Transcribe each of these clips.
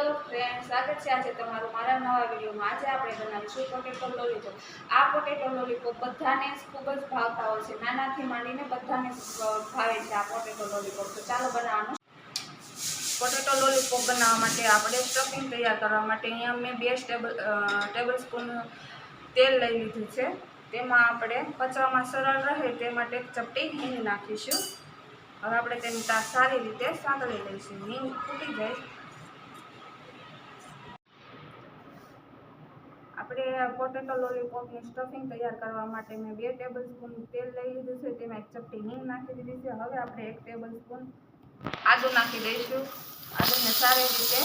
Hello friend, સ્વાગત છે આજે તમારું મારા નવા વિડીયોમાં। આજે આપણે બનાવીશું પોટેટો લોલીપોપ। આ પોટેટો લોલીપોપ બધાને ખૂબ જ ભાવતા હોય છે, નાનાથી માંડીને બધાને ભાવે છે આ પોટેટો લોલીપોપ। તો ચાલો બનાવવાનું। પોટેટો લોલીપોપ બનાવવા માટે આપણે સ્ટફિંગ તૈયાર કરવા માટે અહીંયા મેં 2 ટેબલ સ્પૂન તેલ લઈ લીધું છે। તેમાં આપણે પચવામાં સરળ રહે તે માટે ચપટી હિંગ નાખીશું। હવે આપણે તેને સારી રીતે સાંતળી લઈશું। હિંગ ફૂટી જાય આપણે પોટેટો લોલીપોપની સ્ટફિંગ તૈયાર કરવા માટે મેં 2 ટેબલ સ્પૂન તેલ લઈ લીધું છે। તેમાં એક ચપટી હિંગ નાખી દીધી છે। હવે આપણે 1 ટેબલ સ્પૂન આદું નાખી દઈશું। આદુને સારી રીતે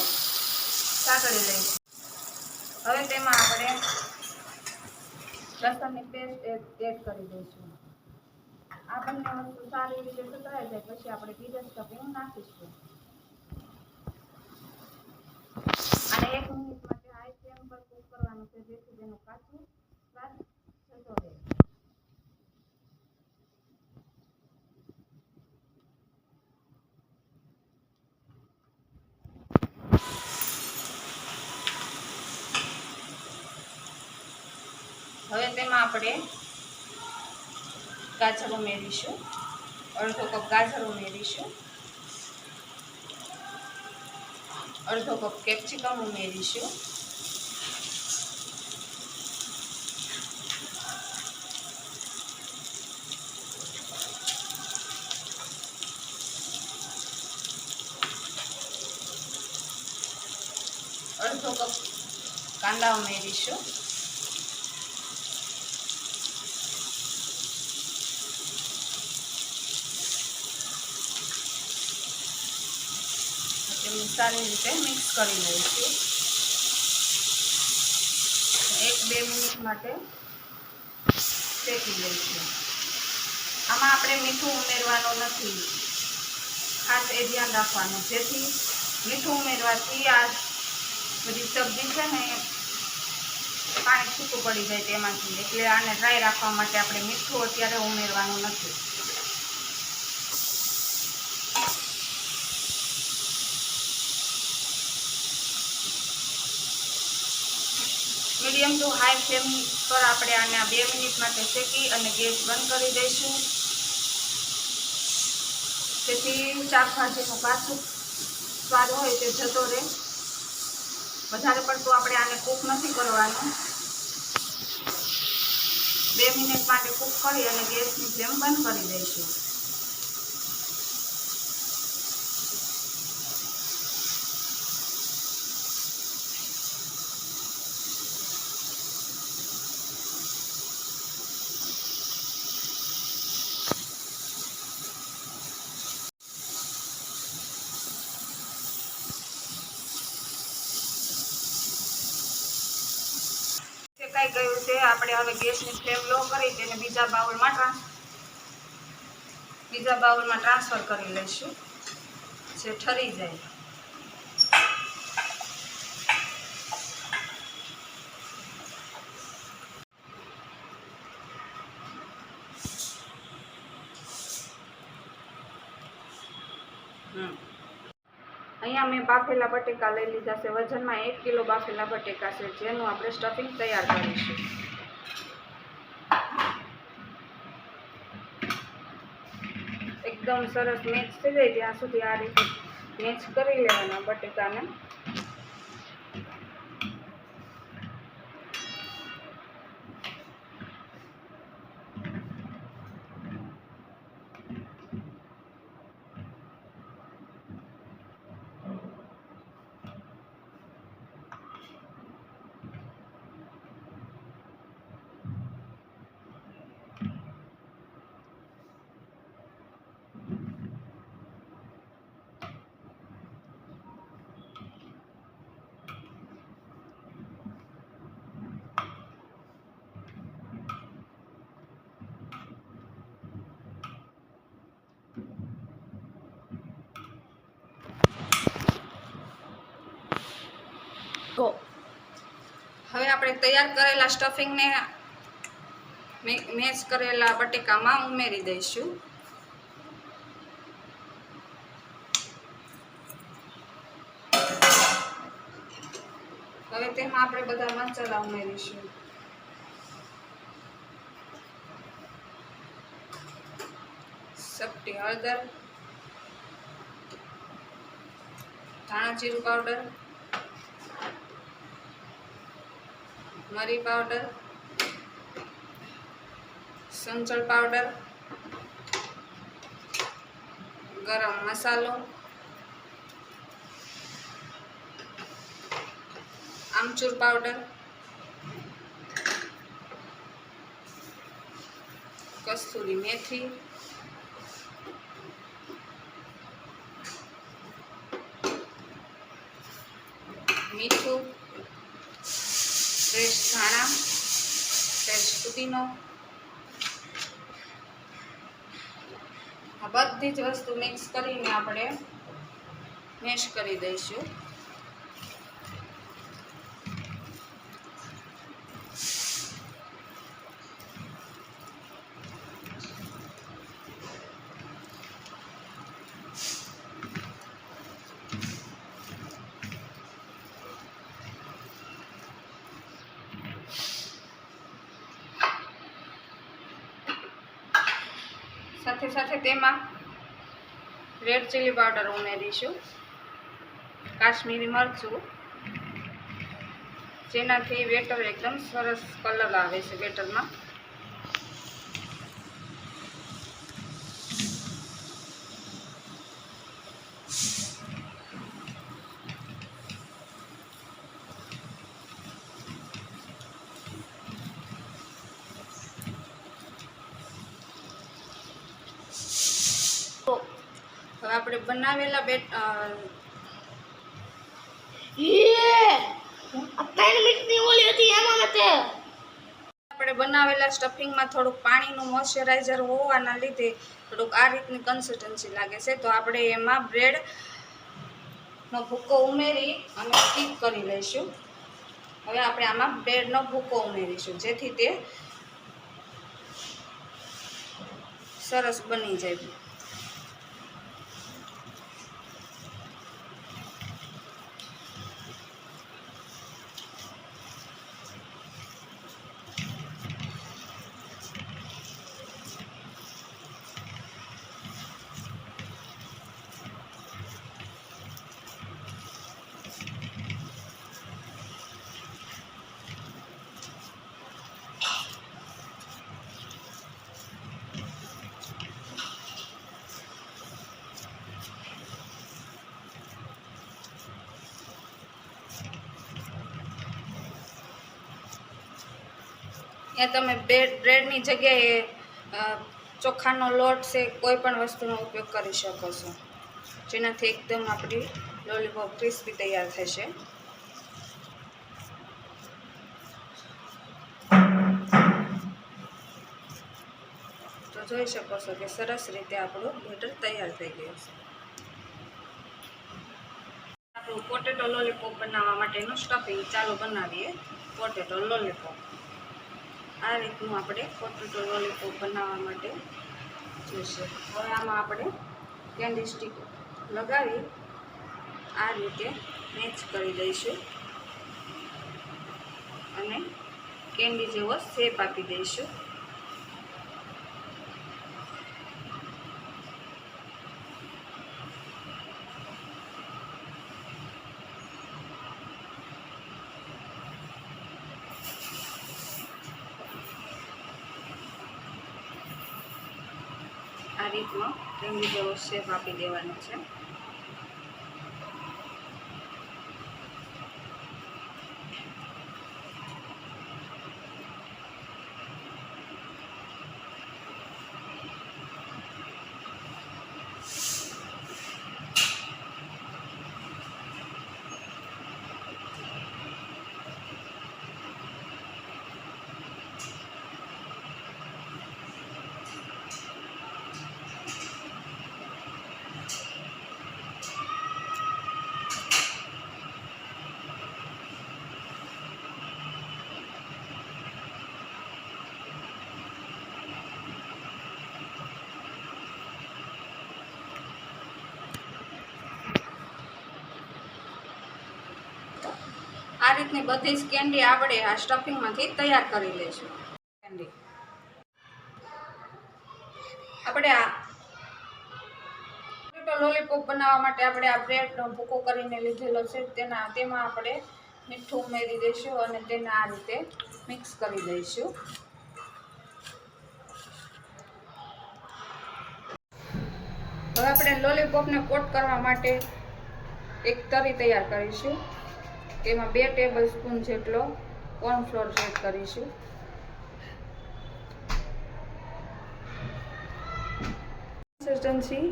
સાંતળી લઈશું। હવે તેમાં આપણે લસણની પેસ્ટ એડ કરી દઈશું। આ બંને વસ્તુ સારી રીતે સતળાઈ જાય પછી આપણે બીજા સ્ટફિંગ નાખીશું। અને 1 મિનિટ માટે હાઈ ફ્લેમ પર કૂક કરવાનું છે, જેથી તેનો કાચો સ્વાદ જતો રહે। હવે તેમાં આપણે ગાજર ઉમેરીશું। અડધો કપ ગાજર ઉમેરીશું। અડધો કપ કેપ્સિકમ ઉમેરીશું। અડધો કપ કાંદા ઉમેરીશું। સારી રીતે મિક્સ કરી લઈશું। 1-2 મિનિટ માટે શેકી લઈશું। આમાં આપણે મીઠું ઉમેરવાનું નથી, ખાસ એ ધ્યાન રાખવાનું, જેથી મીઠું ઉમેરવાથી આ બધી સબ્જી છે ને પાણી છૂટું પડી જાય તેમાંથી, એટલે આને ડ્રાય રાખવા માટે આપણે મીઠું અત્યારે ઉમેરવાનું નથી। મીડિયમ ટુ હાઈ ફ્લેમ પર આપણે આને 2 મિનિટ માટે શેકી અને ગેસ બંધ કરી દઈશું, જેથી શાકભાજીનો કાચો સ્વાદ હોય તે જતો રહે। વધારે પડતું આપણે આને કૂક નથી કરવાનું। 2 મિનિટ માટે કૂક કરી અને ગેસની ફ્લેમ બંધ કરી દઈશું। શેકાઈ ગયું છે। આપણે હવે ગેસની ફ્લેમ લો કરી તેને બીજા બાઉલમાં ટ્રાન્સફર કરી લઈશું, જે ઠરી જાય। અહીંયા મેં બાફેલા બટેકા લઈ લીધા છે। વજનમાં 1 કિલો બાફેલા બટેકા છે, જેનું આપણે સ્ટફિંગ તૈયાર કરીશું। એકદમ સરસ મેચ થઈ જાય ત્યાં સુધી આ રીતે મેચ કરી લેવાના બટેકાને। હવે આપણે તૈયાર કરેલા સ્ટફિંગને મેશ કરેલા બટેકામાં ઉમેરી દઈશું। હવે તેમાં આપણે બધા મસાલા ઉમેરીશું. ચપટી હળદર, ધાણા જીરું પાવડર, મરી પાવડર, સંચળ પાવડર, ગરમ મસાલો, આમચૂર પાવડર, કસ્તુરી મેથી, મીઠું, ફ્રેશ ધાણા, ફ્રેશ પુદીનો. આ બધી જ વસ્તુ મિક્સ કરીને આપણે મેશ કરી દઈશું. સાથે સાથે તેમાં રેડ ચીલી પાવડર ઉમેરીશું, કાશ્મીરી મરચું, જેનાથી બેટર એકદમ સરસ કલર આવે છે બેટરમાં. હવે આપણે બનાવેલા આપણે બનાવેલા સ્ટફિંગમાં થોડુંક પાણીનું મોઇશ્ચરાઇઝર હોવાના લીધે થોડુંક આ રીતની કન્સિસ્ટન્સી લાગે છે. તો આપણે એમાં બ્રેડનો ભૂકો ઉમેરી અને સ્ટીક કરી લઈશું. હવે આપણે આમાં બ્રેડનો ભૂકો ઉમેરીશું, જેથી તે સરસ બની જાય. ત્યાં તમે બ્રેડની જગ્યાએ ચોખાનો લોટ છે કોઈ પણ વસ્તુનો ઉપયોગ કરી શકો છો, જેનાથી એકદમ આપણી લોલીપોપ ક્રિસ્પી તૈયાર થશે. તો જોઈ શકો છો કે સરસ રીતે આપણું બેટર તૈયાર થઈ ગયું છે. આપણું પોટેટો લોલીપોપ બનાવવા માટેનું સ્ટફિંગ ચાલુ બનાવીએ. પોટેટો લોલીપોપ આ રીતનું આપણે પોટેટો લોલીપોપ બનાવવા માટે જોઈશે. હવે આમાં આપણે કેન્ડી સ્ટિક લગાવી આ રીતે મેચ કરી દઈશું અને કેન્ડી જેવો શેપ આપી દઈશું. આ રીતનો કેન્ડી જેવો શેપ આપી દેવાનો છે. આ રીતની બધી જ કેન્ડી આપણે આ સ્ટફિંગમાંથી તૈયાર કરી લઈશું. કેન્ડી આપણે આ પોટેટો લોલીપોપ બનાવવા માટે આપણે આ બ્રેડનો ભૂકો કરીને લીધેલો છે. તેમાં આપણે મીઠું ઉમેરી દઈશું અને તેને આ રીતે મિક્સ કરી દઈશું. હવે આપણે લોલીપોપને કોટ કરવા માટે એક તરી તૈયાર કરીશું. તેમાં 2 ટેબલ સ્પૂન જેટલો કોર્નફ્લોર એડ કરીશું. કન્સિસ્ટન્સી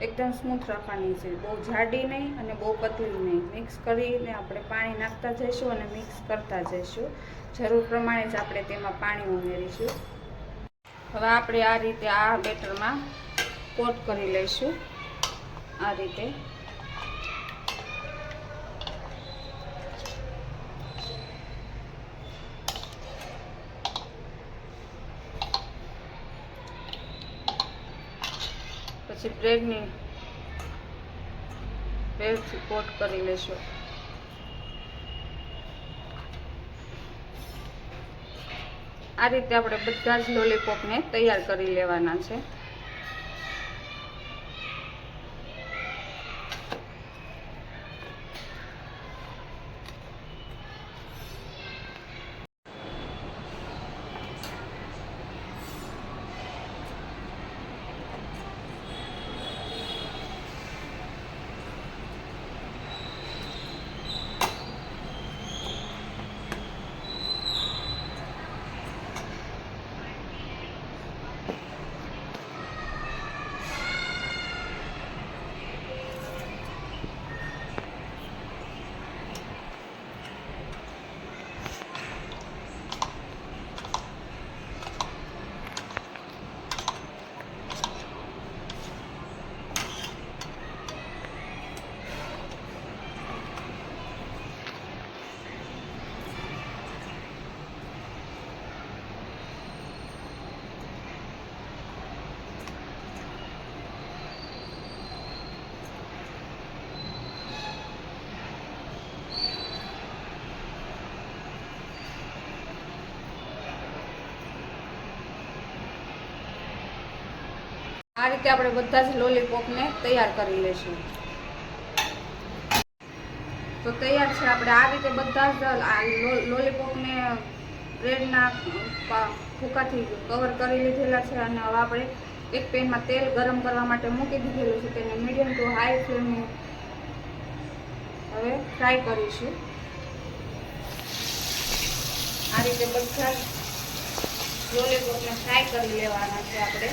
એકદમ સ્મૂથ રાખવાની છે, બહુ જાડી નહીં અને બહુ પતલી નહીં. મિક્સ કરીને આપણે પાણી નાખતા જઈશું અને મિક્સ કરતા જઈશું. જરૂર પ્રમાણે જ આપણે તેમાં પાણી ઉમેરીશું. હવે આપણે આ રીતે આ બેટરમાં કોટ કરી લઈશું. આ રીતે પછી બ્રેડથી કોટ કરી લઈશું. આ રીતે આપણે બધા જ લોલીપોપને તૈયાર કરી લેવાના છે. આ રીતે આપણે બધા જ લોલીપોપને તૈયાર કરી લઈશું. તો તૈયાર છે. આપણે આ રીતે બધા જ લોલીપોપને બ્રેડના ભૂકાથી કવર કરી લીધેલા છે અને હવે આપણે એક પેનમાં તેલ ગરમ કરવા માટે મૂકી દીધેલું છે. તેને મીડિયમ ટુ હાઈ ફ્લેમે હવે ફ્રાય કરીશું. આ રીતે બધા જ લોલીપોપને ફ્રાય કરી લેવાના છે આપણે.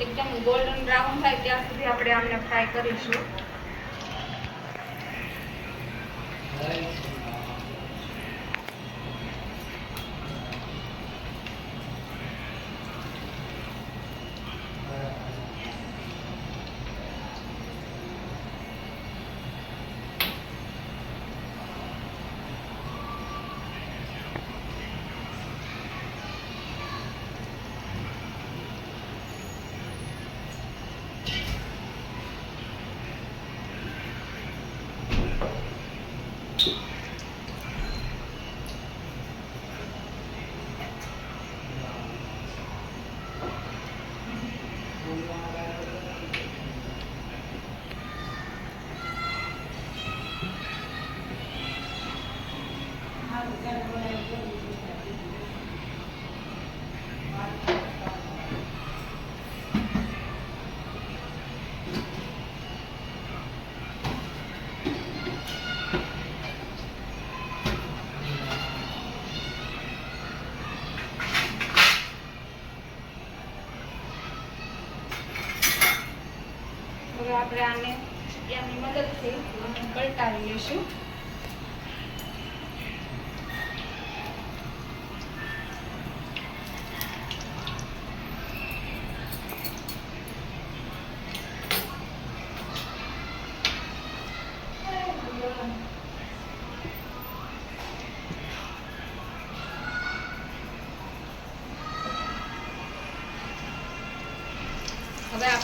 એકદમ ગોલ્ડન બ્રાઉન થાય ત્યાં સુધી આપણે આમને ફ્રાય કરીશું. હવે આપણે આને ચીપિયાની મદદથી પલટાવી લઈશું.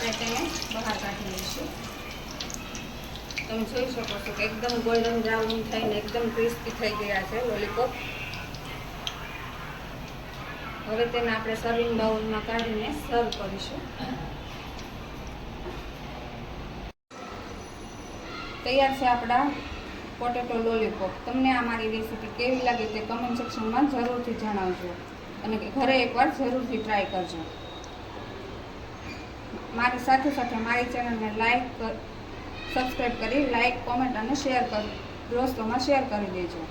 આપણે તેને બહાર કાઢી લઈશું. તમે જોઈ શકો છો કે એકદમ ગોલ્ડન બ્રાઉન થઈને એકદમ ક્રિસ્પી થઈ ગયા છે લોલીપોપ. હવે તેને આપણે સર્વિંગ બાઉલમાં કાઢીને સર્વ કરીશું. તૈયાર છે આપણા પોટેટો લોલીપોપ. તમને આ મારી રેસીપી કેવી લાગી તે કમેન્ટ સેક્શનમાં જરૂરથી જણાવજો અને ઘરે એકવાર જરૂરથી ટ્રાય કરજો. મારી સાથે સાથે મારી ચેનલને સબસ્ક્રાઈબ કરી લાઈક, કોમેન્ટ અને શેર દોસ્તોમાં શેર કરી દેજો.